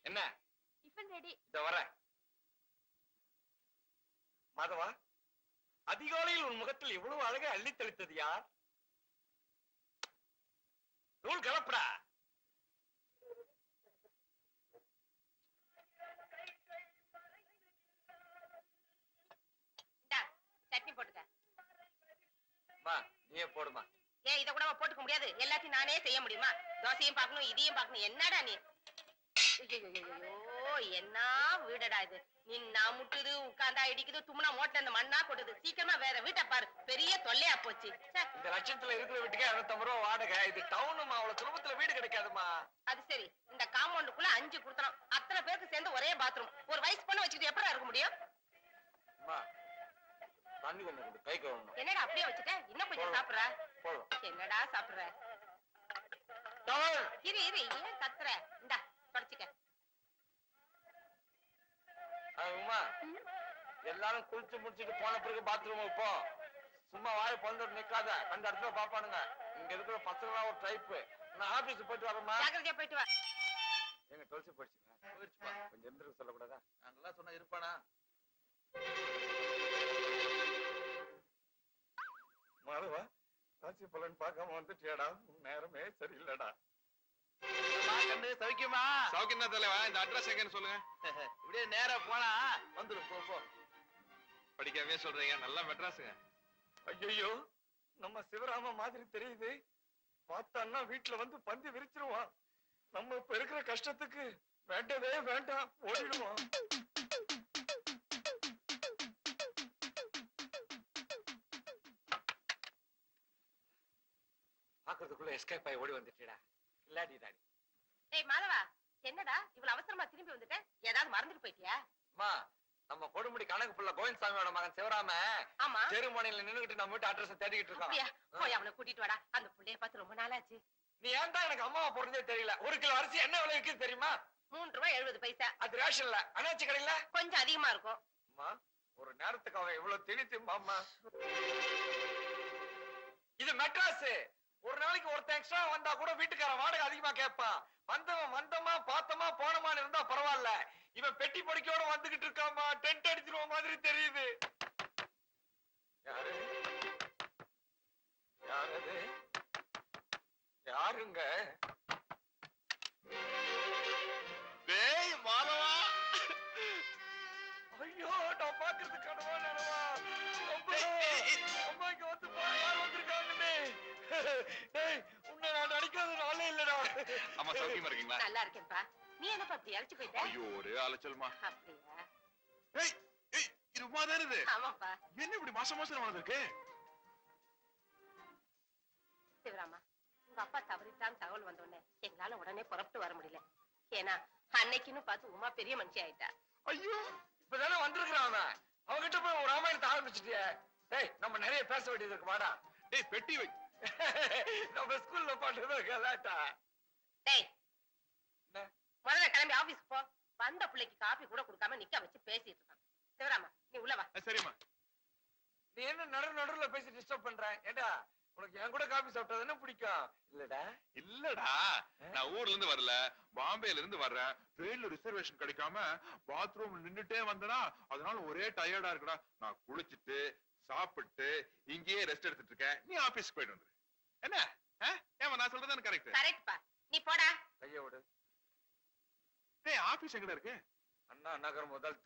என்ன tiffin ready. இத வர மாதவா, அதிகாலையில் உன் முகத்தில் இவ்வளவு அழகை அள்ளி தெளித்தது யார்? தூள் கலப்படா. சட்னி போட்டுக்க. நீயே போடுமா. ஏன் இத கூட போட்டுக்க முடியாது? எல்லாத்தையும் நானே செய்ய முடியுமா? தோசையும் பார்க்கணும், இதையும் பார்க்கணும். என்னடா நீ? ஐயோ, என்ன வீடடா இது? நின்னா முட்டுது, உட்கார்ந்தா இடிக்குது, தும்னா மோட்டை அந்த மண்ணா கொட்டுது. சீக்கிரமா வேற வீட்டை பாரு, பெரிய தொல்லையா போச்சு. இந்த லட்சத்துல இருக்கிற வீட்டுக்கு 250 ரூபா வாடகை. இது டவுனுமா, அவ்வளவு சுலபத்துல வீடு கிடைக்காதுமா. அது சரி, இந்த காம்பவுண்டுக்குள்ள 5 கொடுத்தனும். அத்தனை பேருக்கு சேர்ந்து ஒரே பாத்ரூம். ஒரு வயசு பொண்ணு வச்சுக்கிட்டு எப்படா இருக்க முடியும்? தண்ணி கொஞ்சம் கொடு, கை கழுவணும். என்னடா அப்படியே வச்சுட்ட? இன்னும் கொஞ்சம் சாப்பிடுற? என்னடா சாப்பிடுற? இரு இரு, ஏன் கத்துற? இந்தா தொடச்சிக்க. உமா, எல்லாரும் குளிச்சு முடிச்சுட்டு போன பிறகு பாத்ரூம் போ. சும்மா வாய பந்து நிக்காத, அந்த இடத்துல பாப்பானுங்க. இங்க இருக்கிற பசங்க ஒரு டைப். நான் ஆபீஸ் போயிட்டு வரேம்மா. ஜாக்கிரதையா போயிட்டு வா. எங்க துளசி போயிடுச்சுப்பா, கொஞ்சம் எந்திரிக்க சொல்லக்கூடாதா? நல்லா சொன்னா இருப்பானா? மாதவா, ராசி பலன் பார்க்காம வந்துட்டியாடா? உன் நேரமே சரியில்லடா. சௌக்கியமா? சௌக்கியம் தான் தலைவா. இந்த அட்ரஸ் எங்கன்னு சொல்லுங்க. இப்படியே நேரா போனா வந்துரும். போ போ. படிக்கவே சொல்றீங்க, நல்லா மெட்ராஸுங்க. ஐயோ, நம்ம சிவராம மாதிரி தெரியுது. பார்த்தான்னா வீட்டுல வந்து பந்தி விரிச்சிருவான். நம்ம இப்ப இருக்கிற கஷ்டத்துக்கு வேண்டவே வேண்டாம், ஓடிடுவான். பாக்குறதுக்குள்ள எஸ்கேப் ஆகி ஓடி வந்துட்டா. இல்லாடி தாடி. ஏய் மாதவா, என்னடா இவ்வளவு அவசரமா திரும்பி வந்துட்ட? ஏதாவது மறந்துட்டு போயிட்டியா? அம்மா, நம்ம கொடுமுடி கணக்கு புள்ள கோவிந்தசாமியோட மகன் சிவராம ஆமா தெருமணியில நின்னுகிட்டு நம்ம வீட்டு அட்ரஸ் தேடிக்கிட்டு இருக்கான். போய் அவனை கூட்டிட்டு வாடா. அந்த புள்ளைய பார்த்து ரொம்ப நாளாச்சு. நீ ஏன் தான் எனக்கு அம்மாவை பொருந்தே தெரியல. 1 கிலோ அரிசி என்ன விலை விற்குது தெரியுமா? 3 ரூபாய் 70 பைசா. அது ரேஷன்ல, அனாச்சி கடையில கொஞ்சம் அதிகமா இருக்கும். அம்மா, ஒரு நேரத்துக்கு அவன் இவ்வளவு திணித்துமாமா. இது மெட்ராஸ். ஒரு நாளைக்கு ஒருத்தன் எக்ஸ்ட்ரா வந்தா கூட வீட்டுக்காரன் வாடகை அதிகமா கேட்பான். வந்தவன் வந்தமா பார்த்தமா போனமான்னு இருந்தா பரவாயில்ல. இவன் பெட்டி பொடிக்கோட வந்துகிட்டு இருக்காமா. டென்ட் அடிச்சிருவ மாதிரி தெரியுது. யாரு யாரது? யாருங்க? டேய் மாதவா. ஐயோ, நான் பாக்குறது கனவா நனவா? அம்மா இங்க வந்து பா, யார் வந்திருக்காங்கன்னு. டேய், உன்னை நான் நடிக்காத நாளே இல்லடா. அம்மா சௌக்கியமா இருக்கீங்களா? நல்லா இருக்கேன்ப்பா. நீ என்னப்பா இப்படி அழைச்சு போயிட்ட? ஐயோ, ஒரே அலைச்சல்மா. அப்படியா? ஏய் ஏய், இது உமா தானே இது? ஆமாப்பா. என்ன இப்படி மாசம் மாசம் வளர்ந்துருக்கு? சிவராமா, உங்க அப்பா தவறிட்டான்னு தகவல் வந்தோடனே எங்களால உடனே புறப்பட்டு வர முடியல. ஏன்னா அன்னைக்குன்னு பார்த்து உமா பெரிய மனுஷி ஆயிட்டா. ஐயோ, இப்பதானே வந்திருக்கிறான் அவன். அவன்கிட்ட போய் ஒரு ராமாயணத்தை ஆரம்பிச்சுட்டிய. டேய், நம்ம நிறைய பேச வேண்டியது இருக்கு. வாடா. டேய் பெட்டி வை. நம்ம ஸ்கூல்ல பாட்டுதான் கலாட்டா. டேய், முதல்ல கிளம்பி ஆபீஸ் போ. வந்த பிள்ளைக்கு காபி கூட கொடுக்காம நிக்க வச்சு பேசிட்டு இருக்கான். சிவராமா, நீ உள்ள வா. சரிம்மா. நீ என்ன நடுவுல பேசி டிஸ்டர்ப் பண்ற? ஏண்டா, உனக்கு என் கூட காபி சாப்பிட்டா தானே பிடிக்கும் இல்லடா? இல்லடா, நான் ஊர்ல இருந்து வரல, பாம்பேல இருந்து வர்றேன். ட்ரெயின்ல ரிசர்வேஷன் கிடைக்காம பாத்ரூம் நின்னுட்டே வந்தனா, அதனால ஒரே டயர்டா இருக்குடா. நான் குளிச்சிட்டு சாப்பிட்டு இங்கேயே ரெஸ்ட் எடுத்துட்டு இருக்கேன். நீ ஆபீஸ்க்கு போயிட்டு வந்துரு. என்ன? ஏமா நான் சொல்றது கரெக்ட்? கரெக்ட்பா. நீ போடா. கைய விடு. டேய், ஆபீஸ் எங்கடா இருக்கு? அண்ணா நகர் முதல்